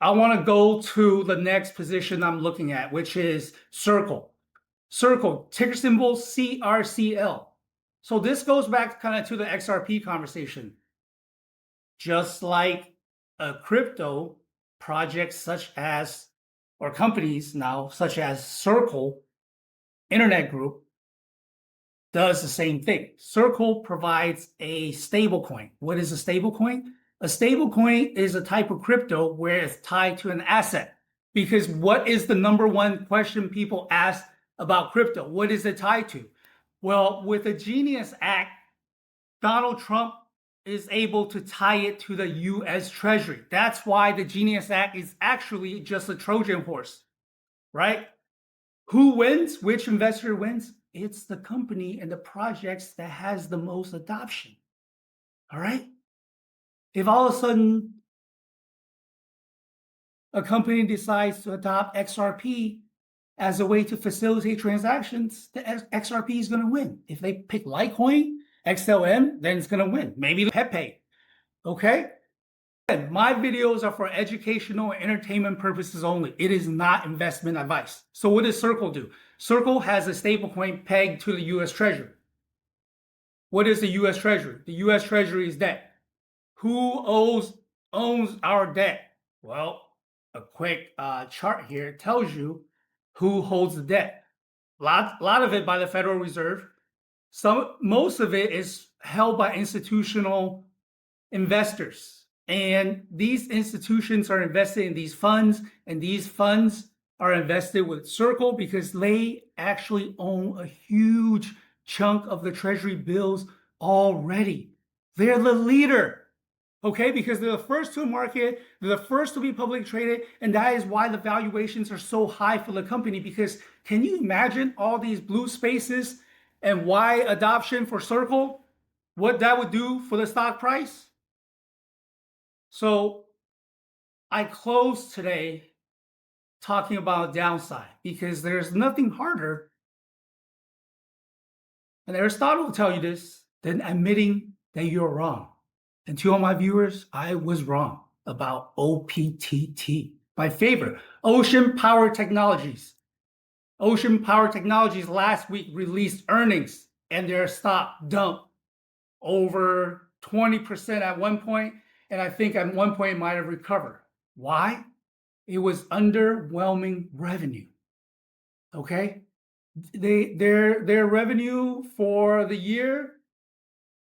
I want to go to the next position I'm looking at, which is Circle. Circle, ticker symbol CRCL. So this goes back kind of to the XRP conversation. Just like a crypto, projects such as, or companies now, such as Circle Internet Group, does the same thing. Circle provides a stable coin. What is a stable coin? A stable coin is a type of crypto where it's tied to an asset. Because what is the number one question people ask about crypto? What is it tied to? Well, with the Genius Act, Donald Trump is able to tie it to the US Treasury. That's why the Genius Act is actually just a Trojan horse, right? Who wins? Which investor wins? It's the company and the projects that has the most adoption. All right? If all of a sudden a company decides to adopt XRP as a way to facilitate transactions, the XRP is going to win. If they pick Litecoin, XLM, then it's going to win. Maybe Pepe. Okay? My videos are for educational and entertainment purposes only. It is not investment advice. So what does Circle do? Circle has a stablecoin pegged to the US Treasury. What is the US Treasury? The US Treasury is debt. Who owns our debt? Well, a quick chart here tells you who holds the debt. A lot of it by the Federal Reserve. Most of it is held by institutional investors. And these institutions are invested in these funds, and these funds are invested with Circle because they actually own a huge chunk of the Treasury bills already. They're the leader, okay? Because they're the first to market, they're the first to be publicly traded, and that is why the valuations are so high for the company. Because can you imagine all these blue spaces and why adoption for Circle, what that would do for the stock price? So I closed today talking about downside because there's nothing harder, and Aristotle will tell you this, than admitting that you're wrong. And to all my viewers, I was wrong about OPTT. My favorite, Ocean Power Technologies. Ocean Power Technologies last week released earnings and their stock dumped over 20% at one point. And I think at one point it might have recovered. Why? It was underwhelming revenue. Okay? Their revenue for the year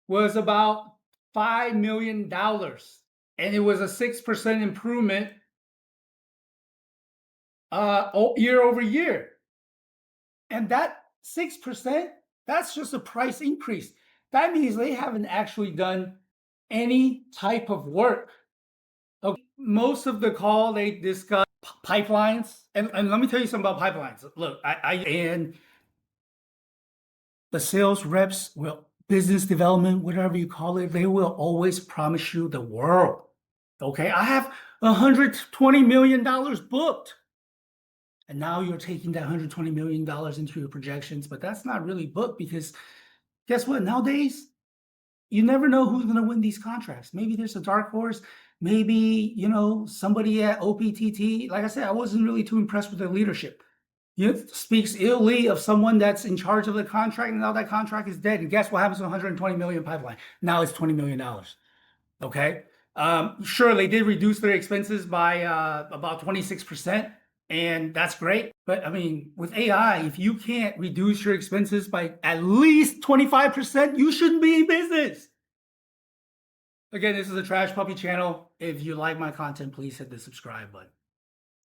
was about $5 million. And it was a 6% improvement year over year. And that 6%, that's just a price increase. That means they haven't actually done any type of work. Okay. Most of the call, they discuss pipelines. And let me tell you something about pipelines. Look, and the sales reps will, business development, whatever you call it, they will always promise you the world. Okay, I have $120 million booked. And now you're taking that $120 million into your projections, but that's not really booked because guess what? Nowadays, you never know who's going to win these contracts. Maybe there's a dark horse. Maybe, somebody at OPTT. Like I said, I wasn't really too impressed with their leadership. It speaks illy of someone that's in charge of the contract, and now that contract is dead. And guess what happens to 120 million pipeline? Now it's $20 million. Okay. Sure, they did reduce their expenses by about 26%, and that's great. But I mean, with AI, if you can't reduce your expenses by at least 25%, you shouldn't be in business. Again, this is a Trash Puppy channel. If you like my content, please hit the subscribe button.